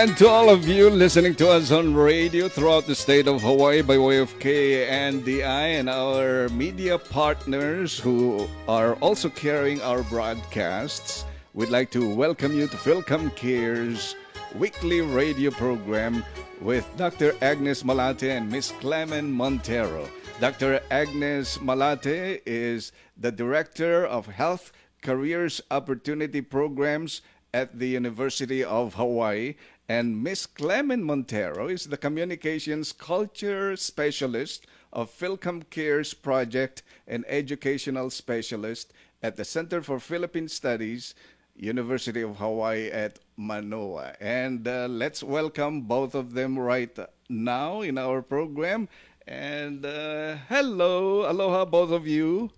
And to all of you listening to us on radio throughout the state of Hawaii by way of KNDI and our media partners who are also carrying our broadcasts, we'd like to welcome you to FilCom Cares weekly radio program with Dr. Agnes Malate and Miss Clemen Montero. Dr. Agnes Malate is the Director of Health Careers Opportunity Programs at the University of Hawaii, and Miss Clemen Montero is the Communications Culture Specialist of FilCom Cares Project and Educational Specialist at the Center for Philippine Studies, University of Hawaii at Manoa. And let's welcome both of them right now in our program. And hello, aloha both of you.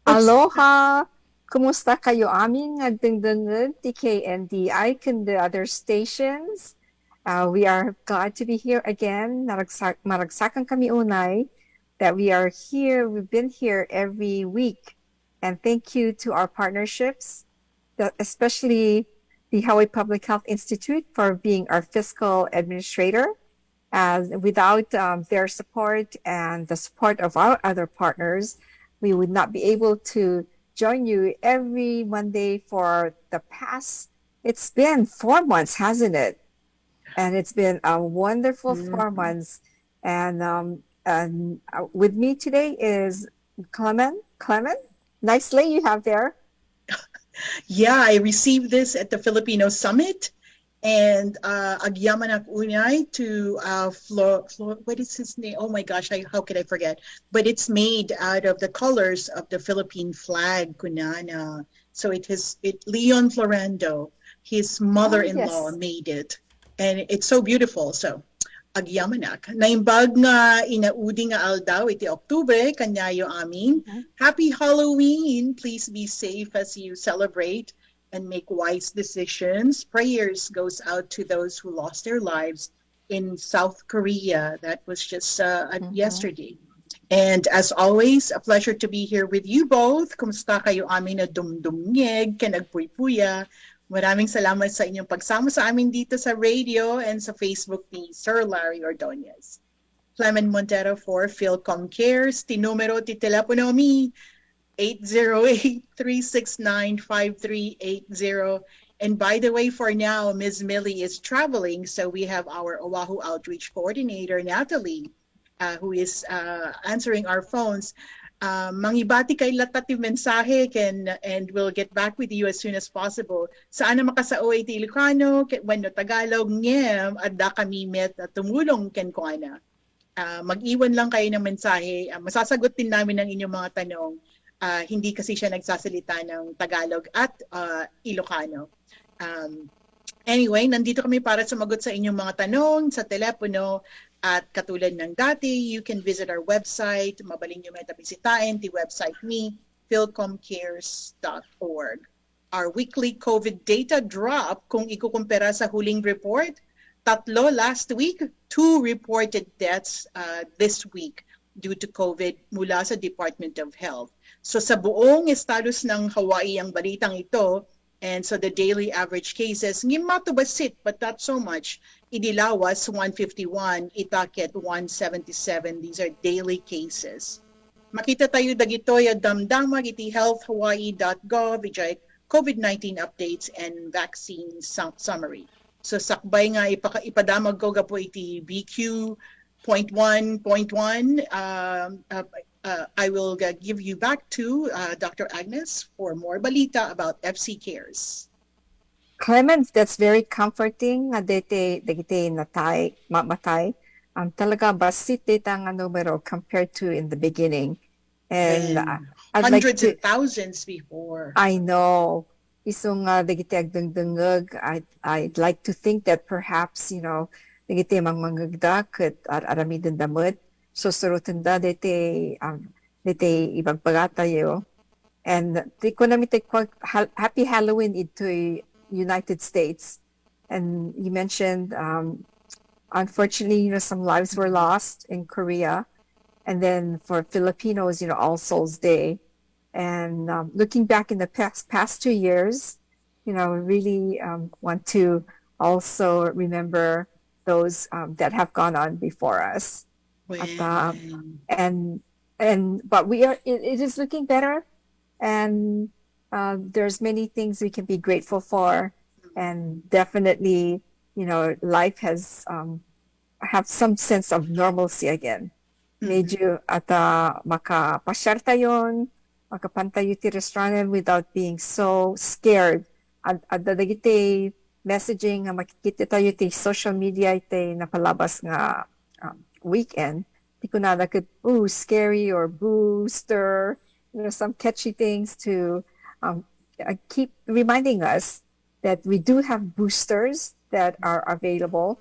Aloha! Kumusta kayo aming nagdengdenged ti KNDI and the other stations? We are glad to be here again. Maragsakan kami unay that we are here. We've been here every week. And thank you to our partnerships, especially the Hawaii Public Health Institute for being our fiscal administrator. As without their support and the support of our other partners, we would not be able to join you every Monday for the past, it's been 4 months, hasn't it? And it's been a wonderful 4 months. And with me today is Clemen. Clemen, nice lay you have there. Yeah, I received this at the Filipino Summit. And agyamanak unay to what is his name? Oh my gosh, how could I forget? But it's made out of the colors of the Philippine flag, kunana. So Leon Florendo, his mother-in-law made it. And it's so beautiful. So agyamanak. Naimbag nga inaudi nga aldaw iti Oktubre, kanyayo amin. Happy Halloween. Please be safe as you celebrate and make wise decisions. Prayers goes out to those who lost their lives in South Korea. That was just yesterday. And as always, a pleasure to be here with you both. Kumusta kayo amin na dumdumnyeg, kanagpuy-puya. Maraming salamat sa inyong pagsama sa amin dito sa radio and sa Facebook ni Sir Larry Ordonez. Clemen Montero for FilCom Cares. Tinumero ti telepono mi 808-369-5380. And by the way, for now, Ms. Millie is traveling, so we have our Oahu Outreach Coordinator, Natalie, who is answering our phones. Mangibati kay latati mensahe and we'll get back with you as soon as possible. Saan na makasaoy ti Ilocano, wenno Tagalog, ngem, adda kami met at tumulong ken kuana. Mag-iwan lang kayo ng mensahe. Masasagot din namin ang inyong mga tanong. Hindi kasi siya nagsasalita ng Tagalog at Ilocano. Anyway, nandito kami para sumagot sa inyong mga tanong sa telepono at katulad ng dati, you can visit our website. Mabaling nyo metabisitain, the website ni filcomcares.org. Our weekly COVID data drop, kung ikukumpara sa huling report, 3 last week, 2 reported deaths this week due to COVID mula sa Department of Health. So sa buong estados ng Hawaii ang balitang ito, and so the daily average cases, ngimatubasit but not so much. Idilawas 151, Itaket 177. These are daily cases. Makita tayo dagitoy at damdamag iti healthhawaii.gov, ijay COVID-19 updates and vaccine summary. So sakbay nga ipadamag ko gapo iti BQ.1.1. I will give you back to Dr. Agnes for more balita about FC Cares. Clement, that's very comforting. Dete matay. Talaga basit data nga numero compared to in the beginning. And hundreds of thousands before. I know. Isong dagiti agdengdengeg. I'd like to think that perhaps, dagiti mangmangagda ket aramiden damot. So surutanda dete ibagpagata yo. And di ko namin happy Halloween into United States. And you mentioned unfortunately, some lives were lost in Korea. And then for Filipinos, All Souls Day. And looking back in the past 2 years, really want to also remember those that have gone on before us. At, When but we are it is looking better, and there's many things we can be grateful for, and definitely, life has have some sense of normalcy again. Medyo at makapasyal tayon, makapantayo ti restauranten without being so scared. At dadagiti messaging nga makikita tayo ti social media iti napalabas nga weekend. Di ko na could scary or booster, some catchy things to keep reminding us that we do have boosters that are available.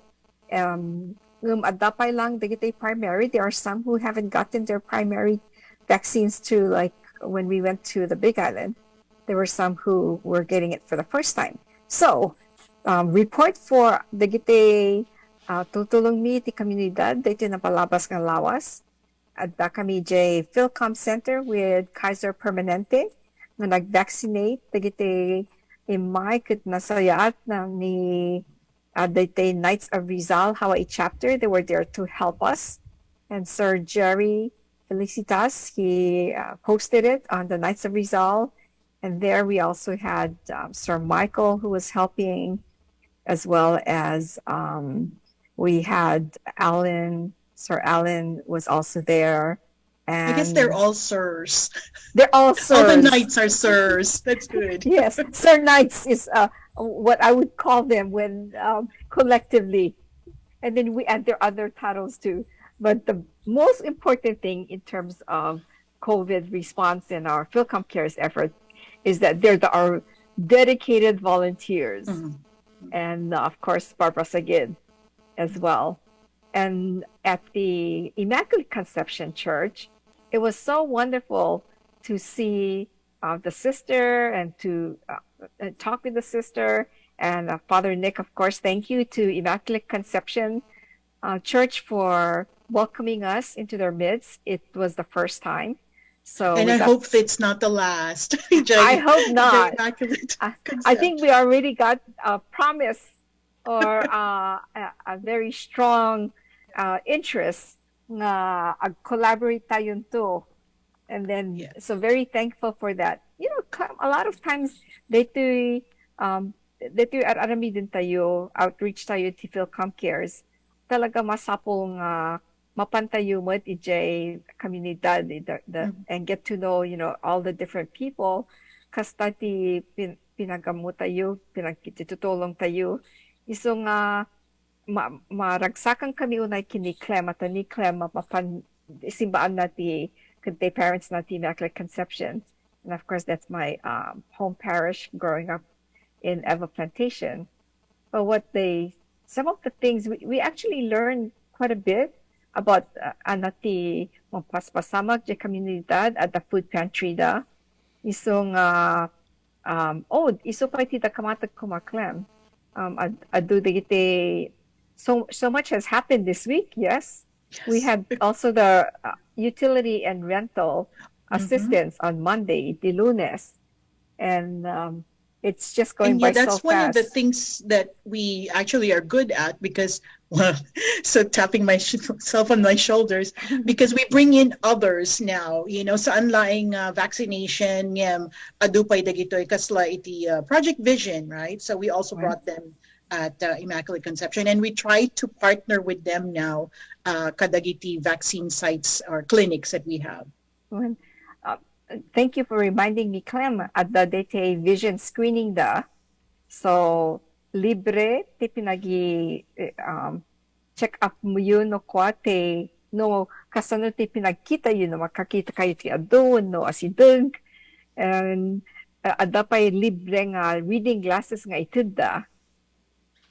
Adapay lang dagiti primary. There are some who haven't gotten their primary vaccines too, like when we went to the Big Island. There were some who were getting it for the first time. So, report for dagiti tutulong mi ti komunidad dito na palabas ng lawas. Adda kami jay FilCom Center with Kaiser Permanente na nag-vaccinate dagiti imay ket nasayat ng ni dagiti Knights of Rizal Hawaii chapter. They were there to help us. And Sir Jerry Felicitas, he posted it on the Knights of Rizal. And there we also had Sir Michael, who was helping, as well as we had Alan. Sir Alan was also there. And I guess they're all sirs. They're all sirs. All the knights are sirs. That's good. Yes, Sir Knights is what I would call them when collectively. And then we add their other titles too. But the most important thing in terms of COVID response in our FilCom Cares effort is that they're our dedicated volunteers. And of course, Barbara Sagid as well. And at the Immaculate Conception Church, it was so wonderful to see the sister and to talk with the sister. And Father Nick, of course, thank you to Immaculate Conception Church for welcoming us into their midst. It was the first time. So and I hope it's not the last. I hope not. I think we already got a promise or a very strong interest na collaborate tayo to. And then, so very thankful for that. A lot of times, dito arami din tayo, outreach tayo ti FilCom Cares. Talaga masapong mapantayo mo iti komunidad and get to know, all the different people. Kasta ti pinagamu tayo, pinagkitutulong tayo. Iso nga maragsakan kami unay kini Clem at ni Clem mapan simbaan na ti parents na ti Immaculate Conception. And of course, that's my home parish growing up in Eva Plantation. But some of the things we actually learned quite a bit about anati mapaspasamak di komunidad at the food pantry da. Isong iso pa iti kamatag kumaklem. Adu digite so much has happened this week. Yes. We had also the utility and rental assistance on Monday, the Lunes, and it's just going by so fast. That's one of the things that we actually are good at because, so tapping myself on my shoulders, because we bring in others now, sa unlying vaccination, adupay dagitoy kasla iti Project Vision, right? So we also brought them at Immaculate Conception, and we try to partner with them now, kadagiti vaccine sites or clinics that we have. Thank you for reminding me, Clem, at the Dete Vision screening so libre ti pinagi check up mo yun no kwate no kasano ti pinagkita yun no makakita kayo ti adon no asideng and adda pa libre nga reading glasses nga itud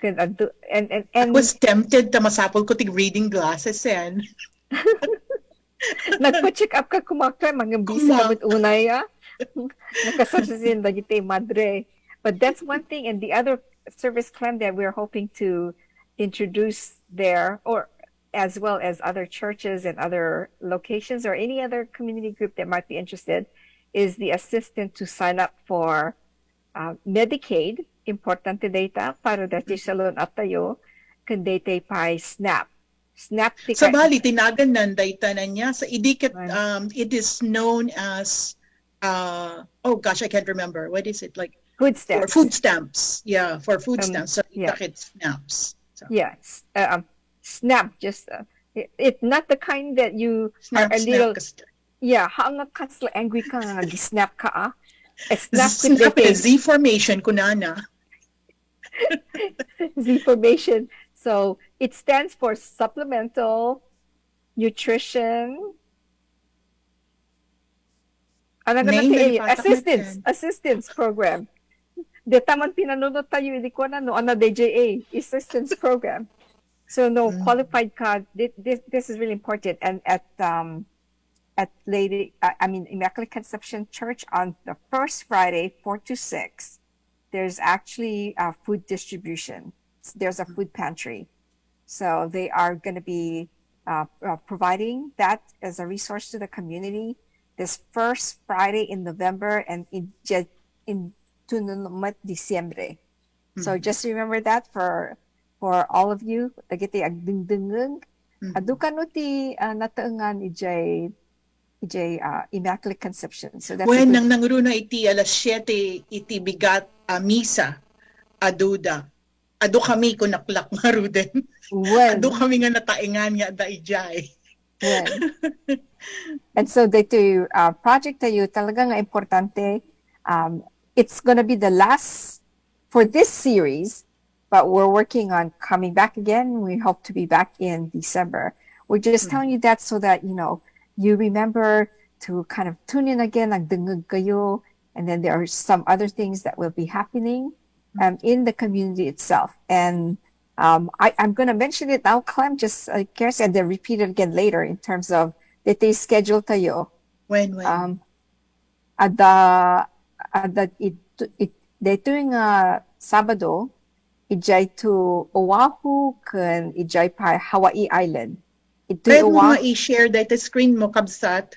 and I was tempted to masapol ko ti reading glasses yan. Nagpa-check up ka kumakta, mga bisa with unay, nakasasasin dagiti madre. But that's one thing. And the other service claim that we're hoping to introduce there, or as well as other churches and other locations or any other community group that might be interested, is the assistant to sign up for Medicaid importante data para dati salon at tayo kundi tay pay snap. Snap ti Sa bali, tinagan nan data na niya. Sa idikit, Right. it is known as, oh gosh, I can't remember. What is it? Like, food for stamps. food stamps. Yeah, for food stamps. So, Yeah. itakit snaps. So, Yes. Snap just it not the kind that you snap, are a little snap. yeah, hanga kasla angry ka nga snap ka ah. Snap Snap kundi is Z formation kunana. Z formation. So it stands for supplemental nutrition. Ano Name natin nalipatak assistance program. De taman pinanunod tayo hindi ko na no ano DJA assistance program. So no qualified card. This is really important. And at Immaculate Conception Church on the first Friday, 4 to 6, there's actually food distribution. There's a food pantry. So they are going to be providing that as a resource to the community this first Friday in November and in Diciembre. So just remember that for all of you. Dagiti agdingdingeng. Adu kano ti nataengan ijay Immaculate Conception. So that's when nang nanguruna iti alas 7 iti bigat misa aduda. Adu kami kunaklak maruden. Adu kami nga nataengan nga da ijay. And so dito project tayo talaga nga importante. It's gonna be the last for this series, but we're working on coming back again. We hope to be back in December. We're just telling you that so that you remember to kind of tune in again, nagdungag kayo, and then there are some other things that will be happening in the community itself. And I'm going to mention it now, Clem, just cares, and then repeat it again later in terms of that they schedule tayo. When? Dito yung Sabado, ijay to Oahu kan ijay pa Hawaii Island. Pwede mo i-share dito screen mo kabsat.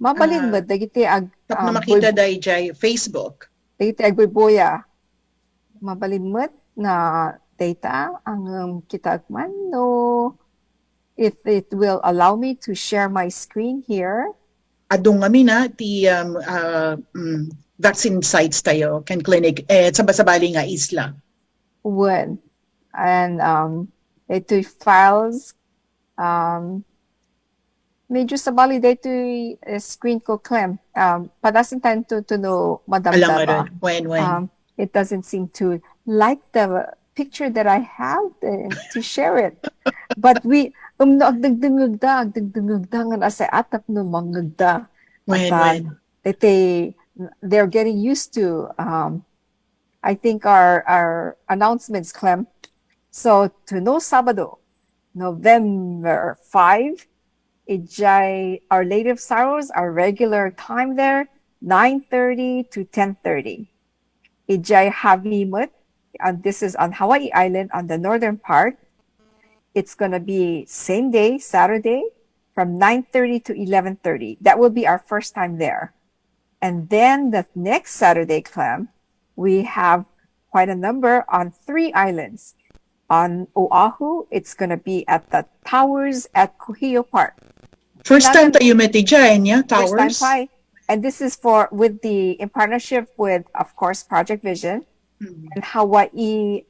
Mabalin mo, dagiti na makita dahil ijay Facebook. Dagiti agboyboya. Mabalin mo na data ang kitagman no. If it will allow me to share my screen here. Adong kami na ti vaccine sites tayo kan clinic sabasabali nga isla. When and ito files medyo sabali dito screen ko Clem padasin tayo to know madam daba. When it doesn't seem to like the picture that I have to share it. But we agdagdangagda nga sa atap no mangagda. When they're getting used to I think our announcements, Clem. So to know Sabado, November 5, our Native Sorrows, our regular time there, 9:30 to 10:30. Ijay Havimut, and this is on Hawaii Island on the northern part. It's going to be same day, Saturday, from 9:30 to 11:30. That will be our first time there. And then the next Saturday, Clem, we have quite a number on 3 islands. On Oahu, it's going to be at the Towers at Kuhio Park. First time tayo metijayan niya, Towers? First time. And this is in partnership with, of course, Project Vision and Hawaii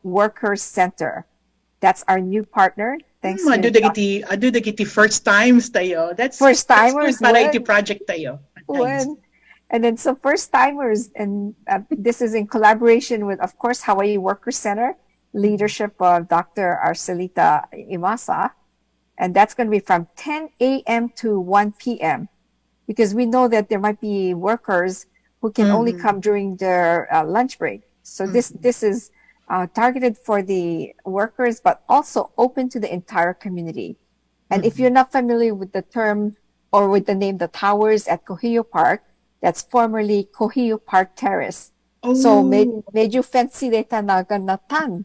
Workers Center. That's our new partner. Thanks to adu dagiti first times tayo. That's first timers. Para iti project tayo. Nice. And then some first timers, and this is in collaboration with, of course, Hawaii Workers Center, leadership of Dr. Arcelita Imasa. And that's going to be from 10 a.m. to 1 p.m. because we know that there might be workers who can only come during their lunch break. So this is targeted for the workers, but also open to the entire community. And if you're not familiar with the term or with the name, the Towers at Kuhio Park, that's formerly Kuhio Park Terrace. Oh. So medyo fancy data na ganatan.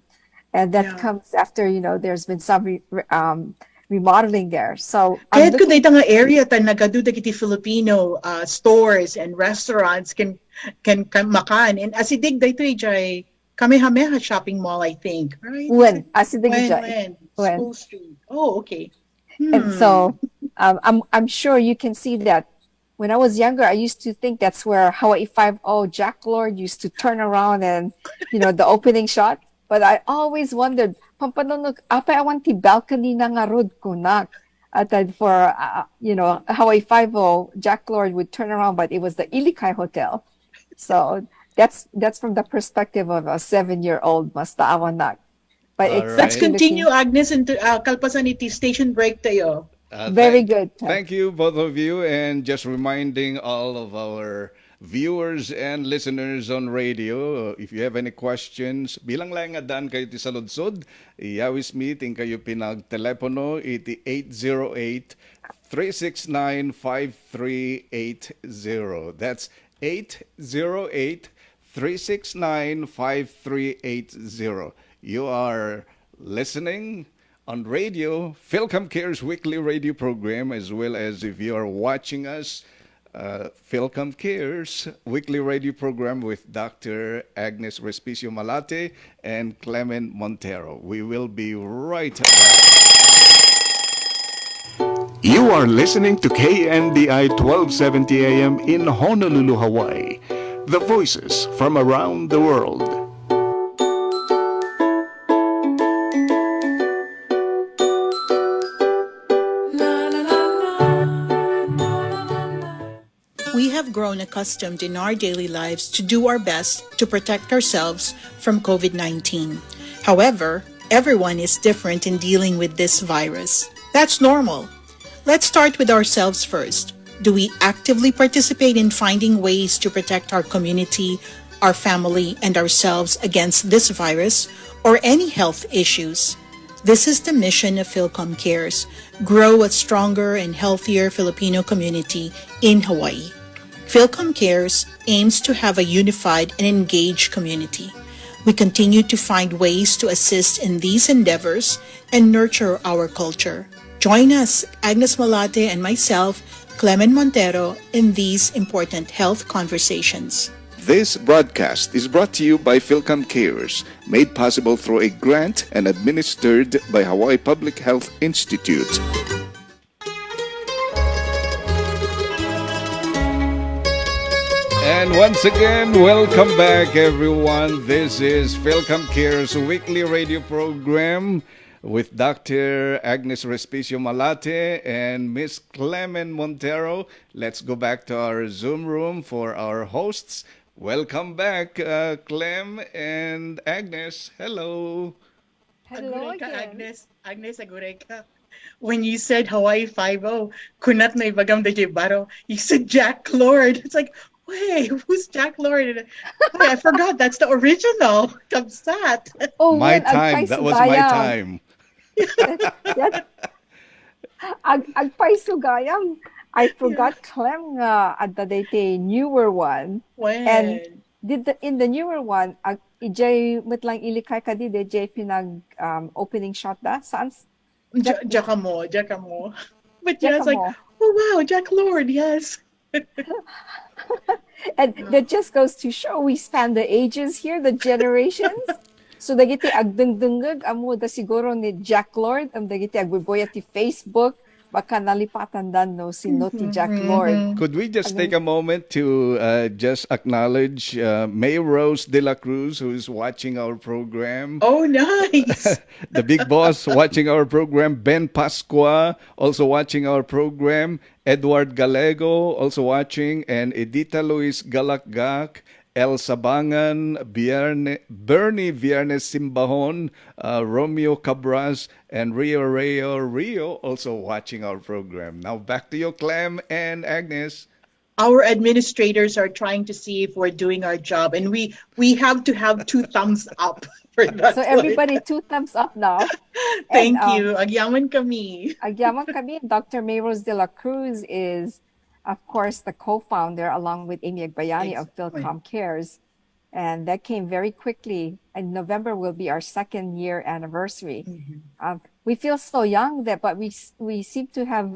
And that comes after, there's been some remodeling there. So kahit kung dito nga area ta nagaduda kiti Filipino stores and restaurants can makan. And asidig dito ijay Kamehameha Shopping Mall, I think, right? Is When it when when. School Street? Oh, okay. And Hmm. so I'm sure you can see that when I was younger, I used to think that's where Hawaii 5-0 Jack Lord used to turn around and, the opening shot. But I always wondered, pampanunog, apa awan ti balcony na nga rod kunak. At that for, Hawaii 5-0 Jack Lord would turn around, but it was the Ilikai Hotel. So that's from the perspective of a 7-year-old mas taawanak. But All it's Let's right. actually continue, looking Agnes, into kalpasan iti station break tayo. very Thank, good. thank you, both of you, and just reminding all of our viewers and listeners on radio, if you have any questions, bilang lang nga daan kayo ti saludsod, iawis meeting kayo pinag-telepono iti 808-369-5380. That's 808-369-5380. You are listening on radio, FilCom Cares weekly radio program, as well as if you are watching us, FilCom Cares weekly radio program with Dr. Agnes Respicio Malate and Clemen Montero. We will be right back. You are listening to KNDI 1270 AM in Honolulu, Hawaii. The voices from around the world. We have grown accustomed in our daily lives to do our best to protect ourselves from COVID 19. However, everyone is different in dealing with this virus. That's normal. Let's start with ourselves first. Do we actively participate in finding ways to protect our community, our family, and ourselves against this virus or any health issues? This is the mission of FilCom Cares: grow a stronger and healthier Filipino community in Hawaii. FilCom Cares aims to have a unified and engaged community. We continue to find ways to assist in these endeavors and nurture our culture. Join us, Agnes Malate and myself, Clemen Montero, in these important health conversations. This broadcast is brought to you by FilCom Cares, made possible through a grant and administered by Hawaii Public Health Institute. And once again, welcome back, everyone. This is FilCom Cares weekly radio program with Dr. Agnes Respicio Malate and Miss Clemen Montero. Let's go back to our Zoom room for our hosts. Welcome back, Clem and Agnes. Hello. Hello Aguray ka, again. Agnes. Agnes, aguray ka. When you said Hawaii 5-0, kunat na ibagam da baro, you said Jack Lord. It's like, wait, who's Jack Lord? Wait, I forgot. That's the original. Kamsat. Oh, My when time. agpay That was my sugayam. time. That agpay sugayam. I Yeah. forgot Clem nga at the date newer one. And When? in the newer one, ijay mitlang ilikay ka di jay pinag opening shot da sans Jack Giacomo, Giacomo. But yeah, it's like, Giacomo. oh wow, Jack Lord, yes. And that just goes to show we span the ages here, the generations. So dagiti agdengdengeg amo da siguro ni Jack Lord, dagiti agbuboya ti Facebook, baka nalipatan dan no sino ti Jack Lord. Mhm. Could we just take Aging, a moment to just acknowledge May Rose de la Cruz, who is watching our program? Oh, nice. The big boss watching our program, Ben Pasqua also watching our program, Edward Gallego also watching, and Edita Luis Galakgak, El Sabangan, Bernie Viernes Simbahon, Romeo Cabras, and Rio also watching our program. Now back to you, Clem and Agnes. Our administrators are trying to see if we're doing our job, and we have to have two thumbs up for so that one. everybody two thumbs up now. And Thank you. Agyaman kami. agyaman kami, Dr. Mayros de la Cruz is, of course, the co-founder along with Amy Agbayani of Exactly. FilCom Cares. And that came very quickly. And November will be our second year anniversary. We feel so young but we seem to have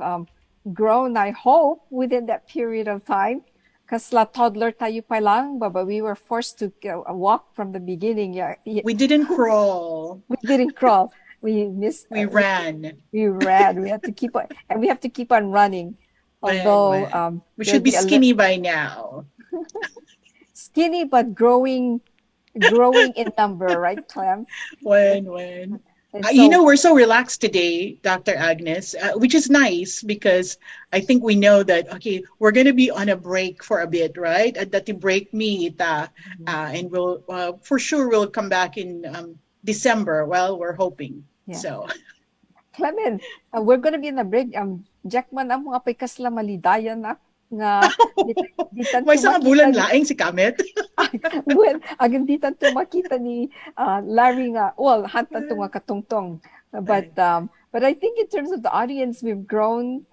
grown, I hope, within that period of time. kasla toddler tayo pa lang, but we were forced to walk from the beginning. Yeah, We didn't crawl. we didn't crawl. We missed. We ran. We ran. We had to keep on, and we have to keep on running. Although we there'll should be a skinny by now. skinny but growing in number, right, Clem? When. And You know, we're so relaxed today, Dr. Agnes, which is nice because I think we know that, okay, we're going to be on a break for a bit, right? At that break me, and we'll, for sure, we'll come back in December. Well, we're hoping. Yeah. So, Clemen, we're going to be in a break. Jack man ang mga pikas la malidayan na nga may isang bulan laing si Kamet. Well, agad di tanto makita ni Larry nga, well, hatan to nga katungtong. But I think in terms of the audience, we've grown.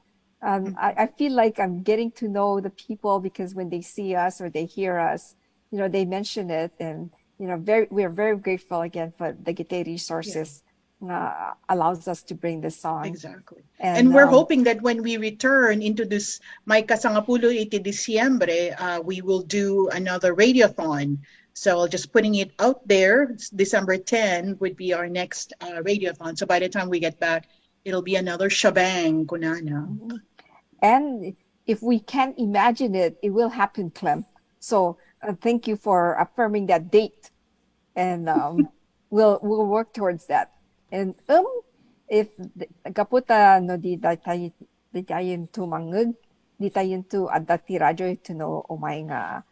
I feel like I'm getting to know the people because when they see us or they hear us, you know, they mention it, and you know, we're very grateful again for the Gite resources. Allows us to bring this song. Exactly. And we're hoping that when we return into this May Kasangapulo iti Disyembre, we will do another radiothon. So just putting it out there, December 10 would be our next radiothon. So by the time we get back, it'll be another shebang, kunana. And if we can imagine it, it will happen, Clem. So thank you for affirming that date. And we'll work towards that. And if kaputa no di tayo tumangag, di tayo to adati radyo to no umay nga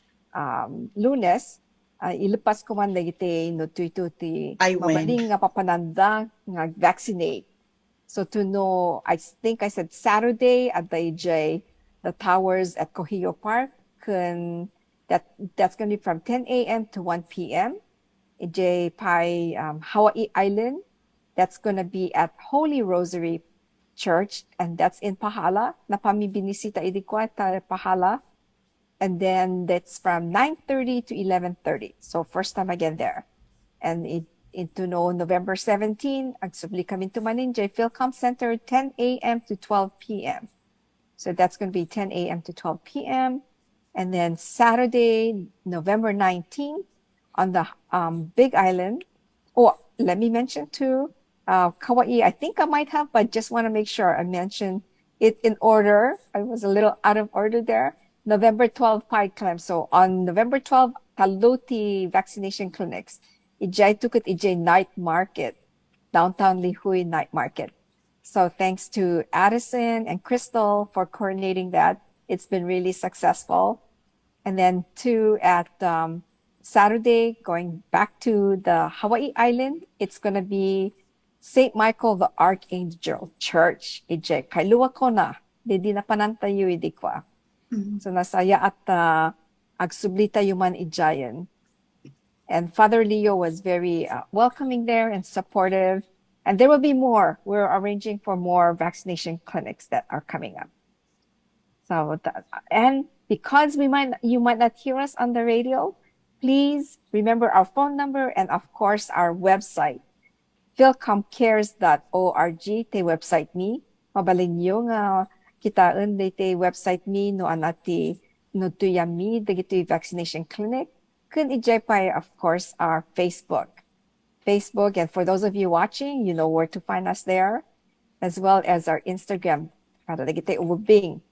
Lunes, ilupas ko man dagiti no ti mamaling nga papananda nga vaccinate. So to know, I think I said Saturday at the towers at Cohio Park, that's going to be from 10 a.m. to 1 p.m. Ijay pai Hawaii Island. That's going to be at Holy Rosary Church, and that's in Pahala. Napamibinisita idikwata Pahala. And then that's from 9:30 to 11:30. So first time again there. And into November 17, agsubli kami to Maninjay FilCom Center, 10 a.m. to 12 p.m. So that's going to be 10 a.m. to 12 p.m. And then Saturday, November 19, on the Big Island. Oh, let me mention too, Kauai, I think I might have, but just want to make sure I mention it in order. I was a little out of order there. November 12, Pai Clem. So on November 12, Taluti vaccination clinics. Ijay tukut ijay night market, downtown Lihui night market. So thanks to Addison and Crystal for coordinating that. It's been really successful. And then two at Saturday, going back to the Hawaii Island, it's going to be St. Michael the Archangel Church. Ije kailua ko na, di na panantayo idikwa. So nasaya at agsubli tayo man ijayan. And Father Leo was very welcoming there and supportive. And there will be more. We're arranging for more vaccination clinics that are coming up. So and because you might not hear us on the radio, please remember our phone number and of course our website, filcomcares.org. Te website ni mabalin nyo nga kitaan te website mi no anati no tuyami dagiti vaccination clinic. Kun ijay pa, of course, our Facebook, and for those of you watching, you know where to find us there, as well as our Instagram. Para dagiti ubing.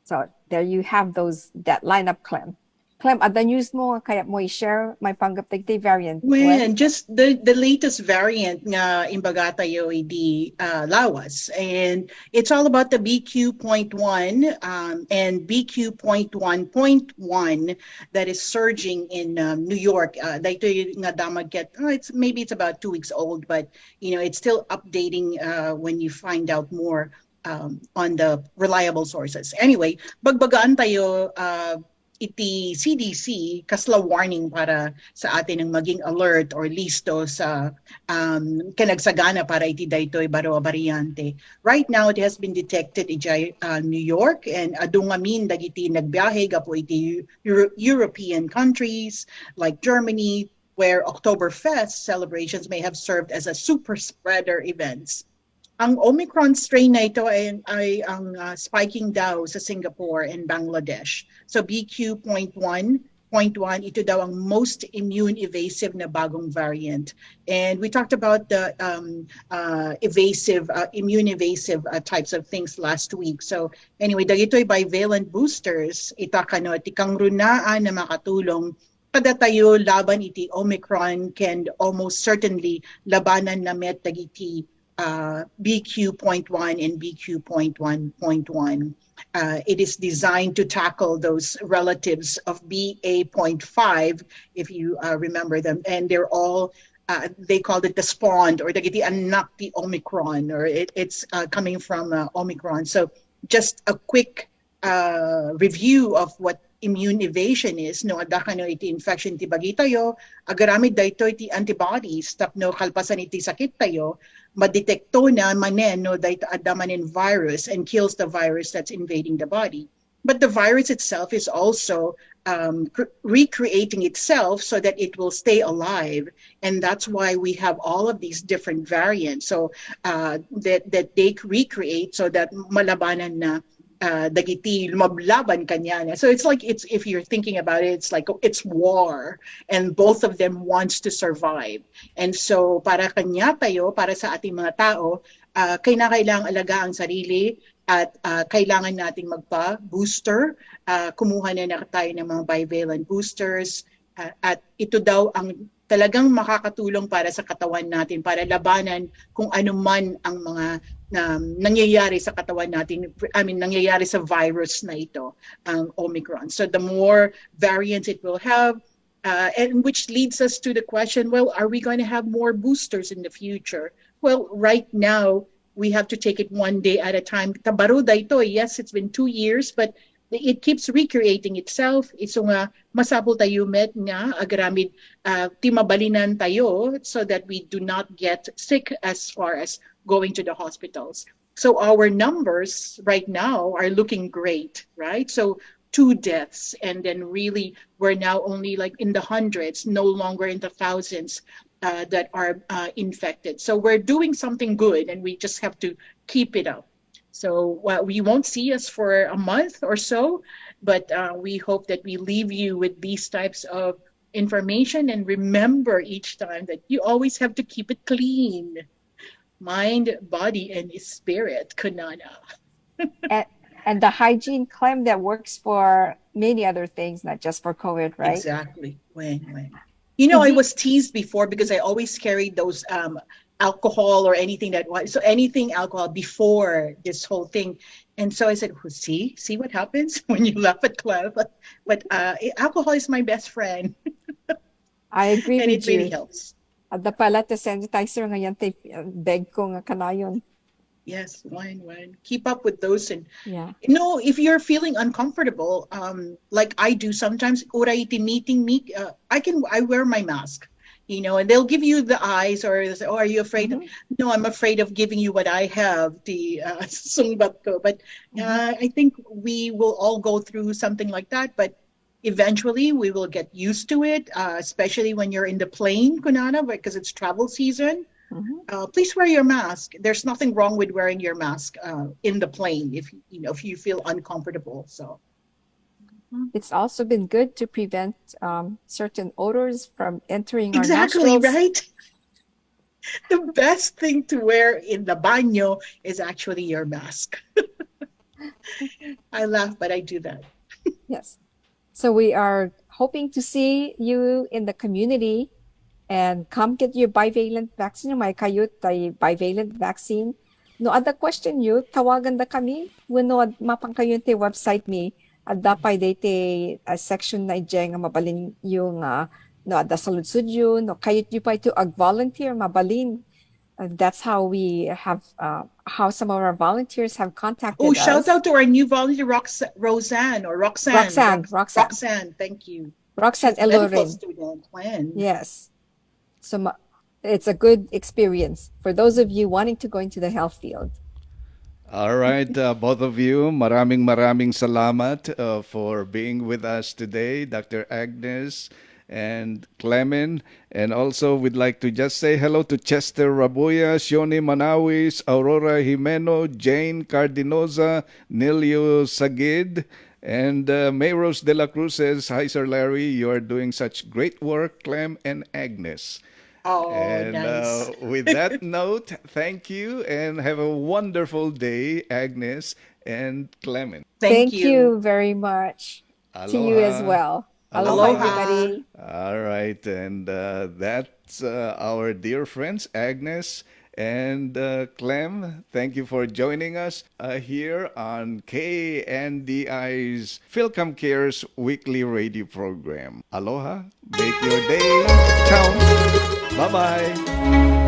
So there you have that lineup, Clem. Clem, at the news mo, kaya mo i-share may panggap variant. Well, just the latest variant nga imbaga tayo di lawas. And it's all about the BQ.1 and BQ.1.1 that is surging in New York. Dito nga damag maybe it's about 2 weeks old, but you know, it's still updating when you find out more on the reliable sources. Anyway, bagbagaan tayo iti CDC kasla warning para sa atin ang maging alert or listo sa kanagsagana para iti daytoy baro variante. Right now it has been detected iti New York and adungamin dagiti nagbiyahe gapo iti European countries like Germany, where Oktoberfest celebrations may have served as a super spreader events. Ang Omicron strain na ito ay ang spiking daw sa Singapore and Bangladesh. So BQ.1.1, ito daw ang most immune evasive na bagong variant. And we talked about the immune evasive types of things last week. So anyway, dagitoy bivalent boosters, itakano, tikang runaan na makatulong kada tayo laban iti Omicron can almost certainly labanan na met dagiti BQ.1 and BQ.1.1. It is designed to tackle those relatives of BA.5, if you remember them, and they're all they called it the spawned or the anak the Omicron, or it's coming from Omicron. So just a quick review of what immune evasion is. No, adakano iti infection ti bagi tayo, agaramid dayto iti antibodies tapno kalpasan iti sakit tayo, madetekto na manen no dayto adamanen virus and kills the virus that's invading the body. But the virus itself is also recreating itself so that it will stay alive, and that's why we have all of these different variants. So that they recreate so that malabanan na dagiti lumablaban kanya. So it's like if you're thinking about it, it's like it's war, and both of them wants to survive. And so para kanya tayo, para sa ating mga tao, kailangang alaga ang sarili at kailangan nating magpa-booster. Kumuha na tayo ng mga bivalent boosters at ito daw ang talagang makakatulong para sa katawan natin para labanan kung ano man ang mga nangyayari sa katawan natin, nangyayari sa virus na ito, ang Omicron. So the more variants it will have, and which leads us to the question, well, are we going to have more boosters in the future? Well, right now, we have to take it one day at a time. Tabaruda ito, yes, it's been 2 years, but it keeps recreating itself. So nga, masapol tayo met nga, agaramid timabalinan tayo so that we do not get sick as far as going to the hospitals. So our numbers right now are looking great, right? So 2 deaths, and then really we're now only like in the hundreds, no longer in the thousands that are infected. So we're doing something good, and we just have to keep it up. So we won't see us for a month or so, but we hope that we leave you with these types of information, and remember each time that you always have to keep it clean. Mind, body, and spirit, Kunana. And the hygiene claim that works for many other things, not just for COVID, right? Exactly. When. You know, I was teased before because I always carried those alcohol or anything so anything alcohol before this whole thing. And so I said, well, see what happens when you laugh at Clem. But alcohol is my best friend. I agree and with it you. really helps. At the pala te sanitizer ngayon te beg ko nga kanayon. Yes, wine. Keep up with those, and if you're feeling uncomfortable, like I do sometimes, I wear my mask, and they'll give you the eyes, or they say, "Oh, are you afraid?" No, I'm afraid of giving you what I have, the sungbat ko. But I think we will all go through something like that, but eventually we will get used to it, especially when you're in the plane, Kunana, because it's travel season. Please wear your mask. There's nothing wrong with wearing your mask in the plane if you feel uncomfortable. So it's also been good to prevent certain odors from entering our exactly nostrils. Right. The best thing to wear in the baño is actually your mask. I laugh, but I do that. Yes. So we are hoping to see you in the community. And come get your bivalent vaccine. May kayo tay bivalent vaccine. No other question you, tawagan da kami. Wano mapang kayo te website mi. At dapay dete a section na ijeng mabalin yung no ada saludsud yun. No kayo you pa to volunteer mabalin. That's how we have how some of our volunteers have contacted us. Shout out to our new volunteer, Roxanne. Roxanne, thank you. Roxanne Elorin. Yes. So it's a good experience for those of you wanting to go into the health field. All right, both of you, maraming salamat for being with us today, Dr. Agnes and Clemen. And also, we'd like to just say hello to Chester Rabuya, Shioni Manawis, Aurora Jimeno, Jane Cardinoza, Nilio Sagid, and Mayros de la Cruz says, "Hi, Sir Larry. You are doing such great work, Clem and Agnes." Oh, And nice. with that note, thank you and have a wonderful day, Agnes and Clement. Thank Thank you. you very much to you as Aloha. well. Aloha, Aloha. Aloha. everybody. All right. And that's our dear friends, Agnes and Clem. Thank you for joining us here on KNDI's FilCom Cares weekly radio program. Aloha. Make your day count. Bye bye.